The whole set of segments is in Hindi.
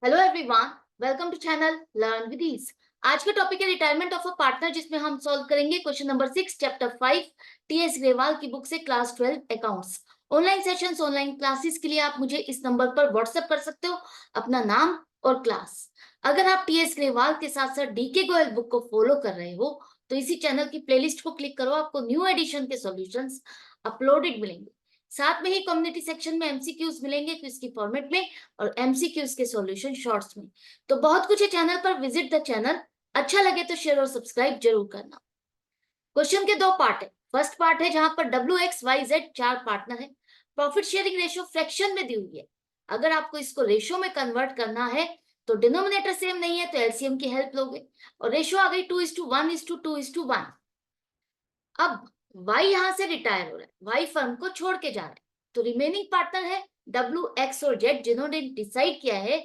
Hello everyone, welcome to channel learn with ease. आज का टॉपिक है रिटायरमेंट ऑफ अ पार्टनर, जिसमें हम सॉल्व करेंगे question number 6 chapter 5 TS Grewal की बुक से class 12 accounts. Online sessions, online classes के लिए आप मुझे इस नंबर पर व्हाट्सएप कर सकते हो अपना नाम और क्लास। अगर आप टीएस ग्रेवाल के साथ साथ डीके गोयल बुक को फॉलो कर रहे हो तो इसी चैनल की प्लेलिस्ट को क्लिक करो, आपको न्यू एडिशन के सॉल्यूशंस अपलोडेड मिलेंगे। साथ में ही कम्युनिटी सेक्शन में एमसीक्यूज मिलेंगे क्विज की फॉर्मेट में और एमसीक्यूज के सॉल्यूशन शॉर्ट्स में। तो बहुत कुछ है चैनल पर, विजिट द चैनल। अच्छा लगे तो शेयर और सब्सक्राइब जरूर करना। क्वेश्चन के दो पार्ट है। फर्स्ट पार्ट है जहां पर WXYZ चार पार्टनर है। प्रॉफिट शेयरिंग रेशियो फ्रैक्शन में दी हुई है। अगर आपको इसको रेशियो में कन्वर्ट करना है तो डिनोमिनेटर सेम नहीं है तो एलसीएम की हेल्प लोगे और रेशियो आ गई 2:1:2:1। अब वाई यहां से रिटायर हो रहा है, वाई फर्म को छोड़ के जा रहा है, तो रिमेनिंग पार्टनर है WX और Z, जिन्होंने डिसाइड किया है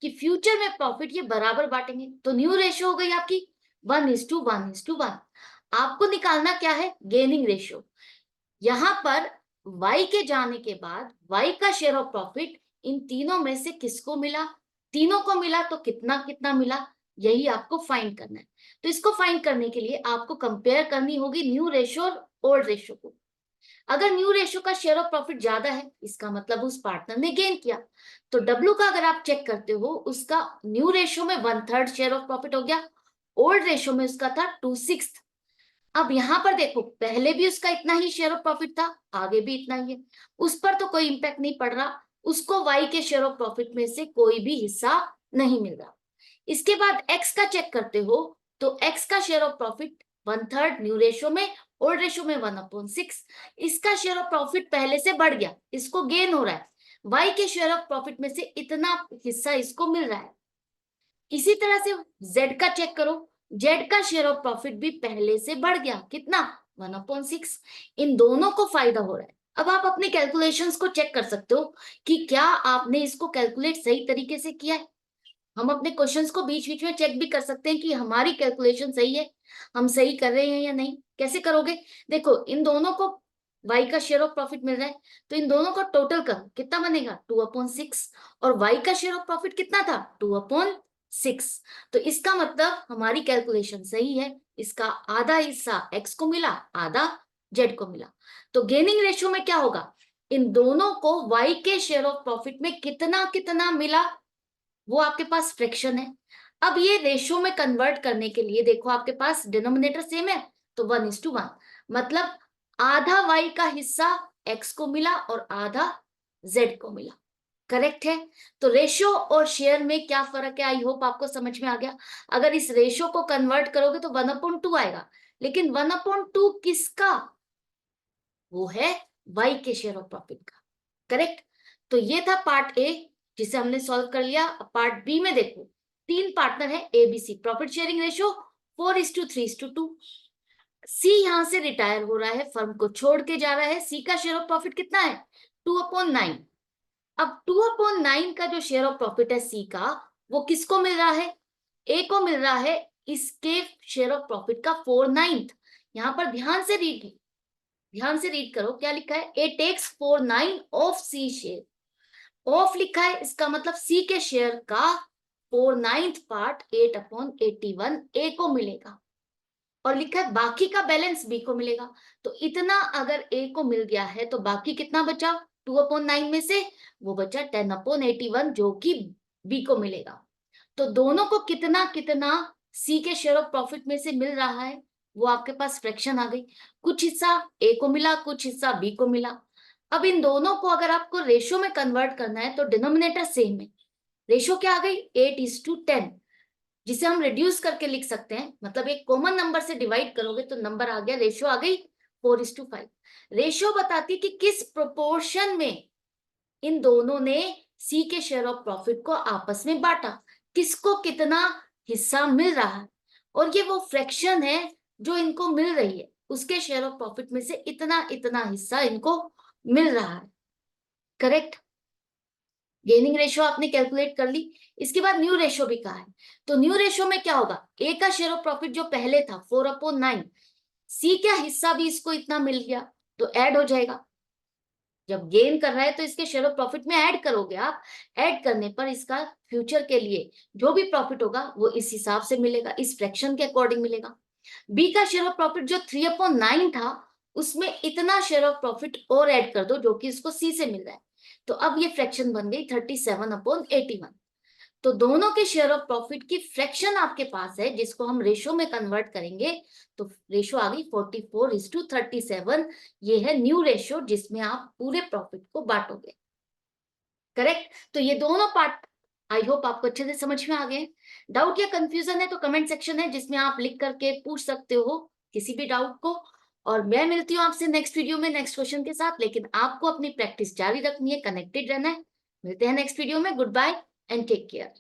कि फ्यूचर में प्रॉफिट ये बराबर बांटेंगे। तो न्यू रेशियो हो गई आपकी 1:1:1। आपको निकालना क्या है? Gaining ratio. यहां पर Y के जाने के बाद Y का शेयर ऑफ प्रॉफिट इन तीनों में से किसको मिला? तीनों को मिला तो कितना कितना मिला, यही आपको फाइंड करना है। तो इसको फाइंड करने के लिए आपको कंपेयर करनी होगी न्यू रेशियो और ओल्ड रेशियो को। अगर न्यू रेशियो का शेयर ऑफ प्रॉफिट ज्यादा है, इसका मतलब उस पार्टनर ने गेन किया। तो W का अगर आप चेक करते हो, उसका न्यू रेशियो में 1/3 शेयर ऑफ प्रॉफिट हो गया, ओल्ड रेशियो में उसका था 2/6। अब यहां पर देखो, पहले भी उसका इतना ही शेयर ऑफ प्रॉफिट था, आगे भी इतना ही है, उस पर तो कोई इंपैक्ट नहीं पड़ रहा। उसको वाई के शेयर ऑफ प्रॉफिट में से कोई भी हिस्सा नहीं मिल रहा। इसके बाद एक्स का चेक करते हो तो एक्स का share of profit 1/3 new ratio में, ओल्ड रेशियो में 1/6। इसका शेयर ऑफ प्रॉफिट पहले से बढ़ गया, इसको गेन हो रहा है। वाई के शेयर ऑफ प्रॉफिट में से इतना हिस्सा इसको मिल रहा है। इसी तरह से जेड का चेक करो, जेड का शेयर ऑफ प्रॉफिट भी पहले से बढ़ गया, कितना? 1/6। इन दोनों को फायदा हो रहा है। अब आप अपने कैलकुलेशंस को चेक कर सकते हो कि क्या आपने इसको कैलकुलेट सही तरीके से किया है। हम अपने क्वेश्चंस को बीच बीच में चेक भी कर सकते हैं कि हमारी कैलकुलेशन सही है, हम सही कर रहे हैं या नहीं। कैसे करोगे? देखो, इन दोनों को वाई का शेयर ऑफ प्रॉफिट मिल रहा है, तो इन दोनों का टोटल करो, कितना बनेगा? 2/6। और वाई का शेयर ऑफ प्रॉफिट कितना था? 2/6। तो इसका मतलब हमारी कैलकुलेशन सही है। इसका आधा हिस्सा एक्स को मिला, आधा जेड को मिला। तो गेनिंग रेशियो में क्या होगा? इन दोनों को वाई के शेयर ऑफ प्रॉफिट में कितना कितना मिला, वो आपके पास फ्रैक्शन है। अब ये रेशियो में कन्वर्ट करने के लिए देखो, आपके पास डिनोमिनेटर सेम है तो 1:1, मतलब आधा वाई का हिस्सा एक्स को मिला और आधा जेड को मिला। करेक्ट है? तो रेशियो और शेयर में क्या फर्क है, आई होप आपको समझ में आ गया। अगर इस रेशियो को कन्वर्ट करोगे तो 1/2 आएगा, लेकिन 1/2 किसका? वो है वाई के शेयर ऑफ प्रॉफिट का। करेक्ट? तो ये था पार्ट ए, जिसे हमने सॉल्व कर लिया। पार्ट बी में देखो, तीन पार्टनर है एबीसी, प्रॉफिट शेयरिंग रेशियो 4:3:2। सी यहां से रिटायर हो रहा है, फर्म को छोड़ के जा रहा है। सी का शेयर ऑफ प्रॉफिट कितना है? 2/9। अब 2/9 का जो शेयर ऑफ प्रॉफिट है सी का, वो किसको मिल रहा है? ए को मिल रहा है। इसके शेयर ऑफ प्रॉफिट का 4/9। यहां पर ध्यान से रीड करो, क्या लिखा है? A takes 4/9 of C share. Of लिखा है, इसका मतलब सी के शेयर का 4/9 पार्ट 8/81 ए को मिलेगा, और लिखा है बाकी का बैलेंस बी को मिलेगा। तो इतना अगर ए को मिल गया है तो बाकी कितना बचा? 2/9 में से वो बचा 10/81, जो कि बी को मिलेगा। तो दोनों को कितना कितना सी के शेयर ऑफ प्रॉफिट में से मिल रहा है, वो आपके पास फ्रैक्शन आ गई। कुछ हिस्सा ए को मिला, कुछ हिस्सा बी को मिला। अब इन दोनों को अगर आपको रेशियो में कन्वर्ट करना है तो डिनोमिनेटर सेम है। रेशियो क्या आ गई? 8:10, जिसे हम रिड्यूस करके लिख सकते हैं, मतलब एक कॉमन नंबर से डिवाइड करोगे तो नंबर आ गया, रेशियो आ गई 4:5। रेशियो बताती है कि किस प्रोपोर्शन में इन दोनों ने सी के शेयर ऑफ प्रॉफिट को आपस में बांटा, किसको कितना हिस्सा मिल रहा है। और ये वो फ्रैक्शन है जो इनको मिल रही है, उसके शेयर ऑफ प्रॉफिट में से इतना इतना हिस्सा इनको मिल रहा है। करेक्ट? गेनिंग रेशियो आपने कैलकुलेट कर ली। इसके बाद न्यू रेशियो भी कहा है। तो न्यू रेशियो में क्या होगा? ए का शेयर ऑफ प्रॉफिट जो पहले था 4/9, सी का हिस्सा भी इसको इतना मिल गया तो ऐड हो जाएगा। जब गेन कर रहा है तो इसके शेयर ऑफ प्रॉफिट में ऐड करोगे आप। ऐड करने पर इसका फ्यूचर के लिए जो भी प्रॉफिट होगा वो इस हिसाब से मिलेगा, इस फ्रैक्शन के अकॉर्डिंग मिलेगा। बी का शेयर ऑफ प्रॉफिट जो 3/9 था, उसमें इतना शेयर ऑफ प्रॉफिट और ऐड कर दो जो कि इसको सी से मिल रहा है। तो अब ये फ्रैक्शन बन गई 37/81। तो दोनों के शेयर ऑफ प्रॉफिट की फ्रैक्शन आपके पास है, जिसको हम रेशो में कन्वर्ट करेंगे तो रेशो आ गई 44:37। ये है न्यू रेशो जिसमें आप पूरे प्रॉफिट को बांटोगे। करेक्ट। तो ये दोनों पार्ट आई होप आपको अच्छे से समझ में आ गए। डाउट या कंफ्यूजन है तो कमेंट सेक्शन है जिसमें आप लिख करके पूछ सकते हो किसी भी डाउट को। और मैं मिलती हूँ आपसे नेक्स्ट वीडियो में नेक्स्ट क्वेश्चन के साथ, लेकिन आपको अपनी प्रैक्टिस जारी रखनी है, कनेक्टेड रहना है। मिलते हैं नेक्स्ट वीडियो में। Goodbye and take care.